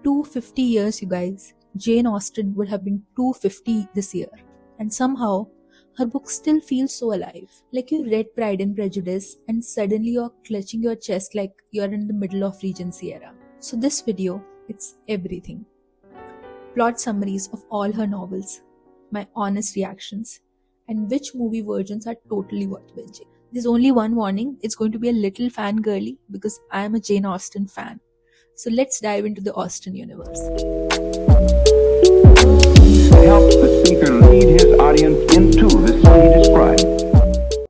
250 years, you guys. Jane Austen would have been 250 this year. And somehow, her book still feels so alive. Like you read Pride and Prejudice and suddenly you're clutching your chest like you're in the middle of Regency era. So this video, it's everything. Plot summaries of all her novels, my honest reactions, and which movie versions are totally worth binging. There's only one warning, it's going to be a little fangirly because I am a Jane Austen fan. So let's dive into the Austen universe. To help the speaker lead his audience into the scene he described.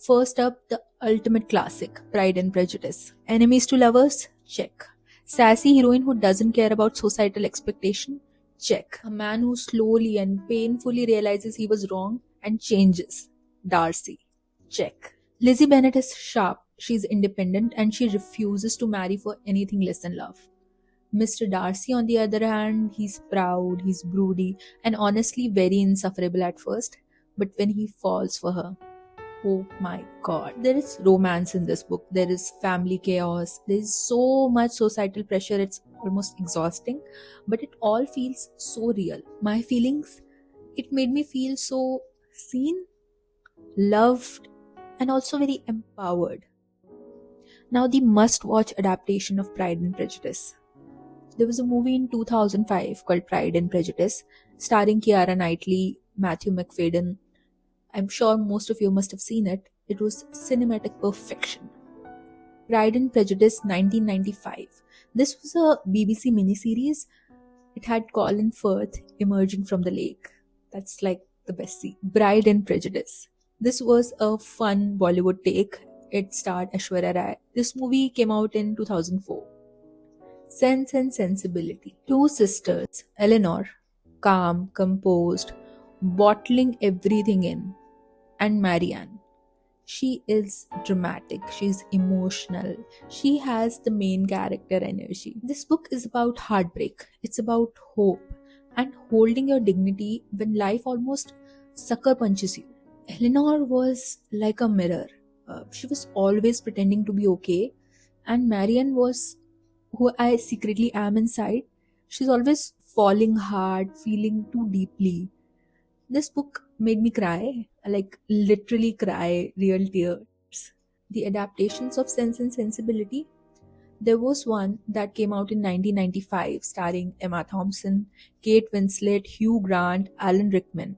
First up, the ultimate classic, Pride and Prejudice. Enemies to lovers? Check. Sassy heroine who doesn't care about societal expectation? Check. A man who slowly and painfully realizes he was wrong and changes? Darcy. Check. Lizzie Bennet is sharp, she's independent, and she refuses to marry for anything less than love. Mr. Darcy, on the other hand, he's proud, he's broody, and honestly very insufferable at first, but when he falls for her, oh my god. There is romance in this book, there is family chaos, there is so much societal pressure, it's almost exhausting, but it all feels so real. My feelings, it made me feel so seen, loved, and also very empowered. Now the must-watch adaptation of Pride and Prejudice. There was a movie in 2005 called Pride and Prejudice, starring Keira Knightley, Matthew McFadden. I'm sure most of you must have seen it. It was cinematic perfection. Pride and Prejudice 1995. This was a BBC miniseries. It had Colin Firth emerging from the lake. That's like the best scene. Pride and Prejudice. This was a fun Bollywood take. It starred Aishwarya Rai. This movie came out in 2004. Sense and Sensibility. Two sisters, Eleanor, calm, composed, bottling everything in, and Marianne. She is dramatic, she's emotional, she has the main character energy. This book is about heartbreak, it's about hope, and holding your dignity when life almost sucker punches you. Eleanor was like a mirror. She was always pretending to be okay, and Marianne was who I secretly am inside. She's always falling hard, feeling too deeply. This book made me cry, like literally cry, real tears. The adaptations of Sense and Sensibility. There was one that came out in 1995 starring Emma Thompson, Kate Winslet, Hugh Grant, Alan Rickman.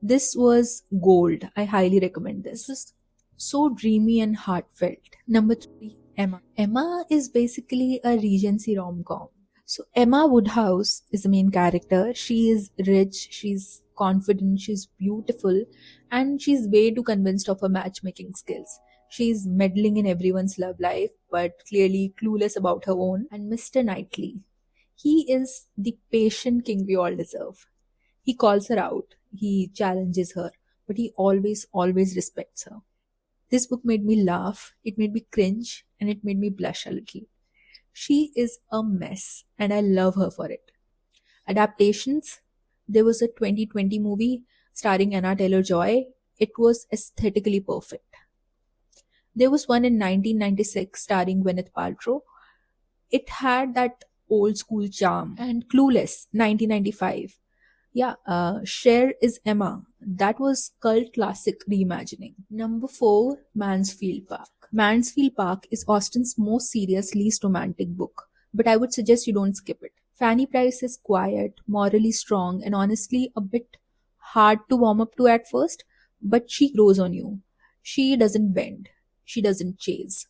This was gold. I highly recommend this. This was so dreamy and heartfelt. Number 3, Emma. Emma is basically a Regency rom-com. So Emma Woodhouse is the main character. She is rich, she's confident, she's beautiful, and she's way too convinced of her matchmaking skills. She's meddling in everyone's love life, but clearly clueless about her own. And Mr. Knightley, he is the patient king we all deserve. He calls her out, he challenges her, but he always respects her. This book made me laugh, it made me cringe, and it made me blush a little. She is a mess, and I love her for it. Adaptations. There was a 2020 movie starring Anna Taylor-Joy. It was aesthetically perfect. There was one in 1996 starring Gwyneth Paltrow. It had that old school charm. And Clueless, 1995. Yeah, Cher is Emma. That was cult classic reimagining. Number 4, Mansfield Park. Mansfield Park is Austen's most serious, least romantic book, but I would suggest you don't skip it. Fanny Price is quiet, morally strong, and honestly a bit hard to warm up to at first, but she grows on you. She doesn't bend. She doesn't chase.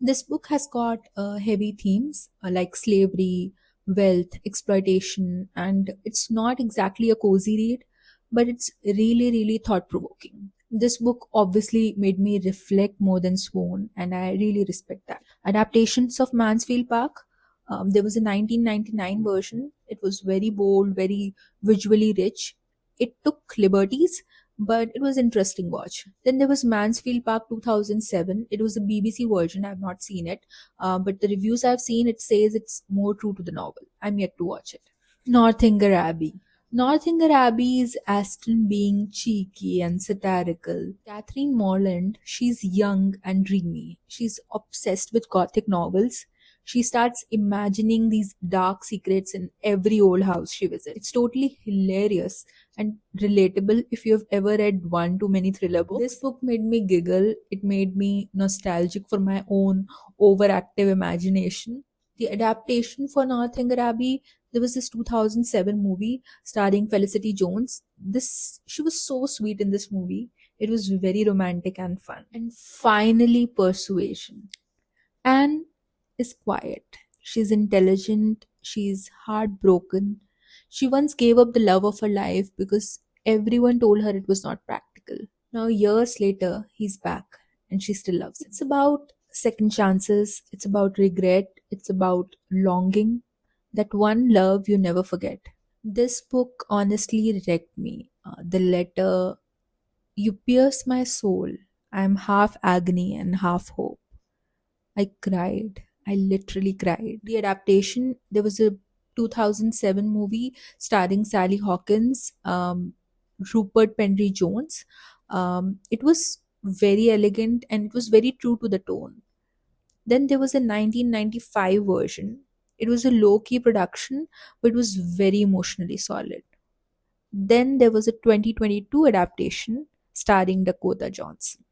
This book has got heavy themes like slavery, wealth, exploitation, and it's not exactly a cozy read, but it's really thought-provoking. This book obviously made me reflect more than swoon, and I really respect that. Adaptations of Mansfield Park. There was a 1999 version. It was very bold, very visually rich. It took liberties, but it was interesting watch. Then there was Mansfield Park 2007. It was a BBC version. I've not seen it, but the reviews I've seen, it says it's more true to the novel. I'm yet to watch it. Northanger Abbey. Northanger Abbey is Aston being cheeky and satirical. Catherine Morland, she's young and dreamy. She's obsessed with gothic novels. She starts imagining these dark secrets in every old house she visits. It's totally hilarious and relatable if you've ever read one too many thriller books. This book made me giggle. It made me nostalgic for my own overactive imagination. The adaptation for Northanger Abbey, there was this 2007 movie starring Felicity Jones. This She was so sweet in this movie. It was very romantic and fun. And finally, Persuasion. Anne is quiet. She's intelligent. She's heartbroken. She once gave up the love of her life because everyone told her it was not practical. Now, years later, he's back and she still loves him. It's about second chances, it's about regret, it's about longing, that one love you never forget. This book honestly wrecked me. The letter, "You pierce my soul. I'm half agony and half hope." I cried. I literally cried. The adaptation, there was a 2007 movie starring Sally Hawkins, Rupert Penry Jones. It was very elegant and it was very true to the tone. Then there was a 1995 version. It was a low key production, but it was very emotionally solid. Then there was a 2022 adaptation starring Dakota Johnson.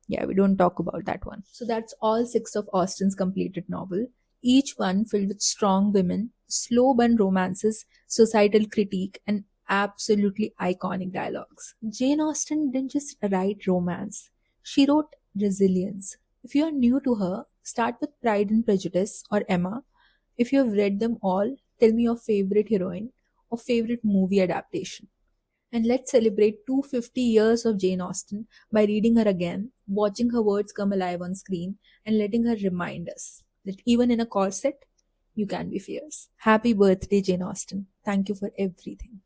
Yeah, we don't talk about that one. So that's all six of Austen's completed novel, each one filled with strong women, slow burn romances, societal critique, and absolutely iconic dialogues. Jane Austen didn't just write romance, she wrote resilience. If you are new to her, start with Pride and Prejudice or Emma. If you have read them all, tell me your favorite heroine or favorite movie adaptation. And let's celebrate 250 years of Jane Austen by reading her again, watching her words come alive on screen, and letting her remind us that even in a corset, you can be fierce. Happy birthday, Jane Austen. Thank you for everything.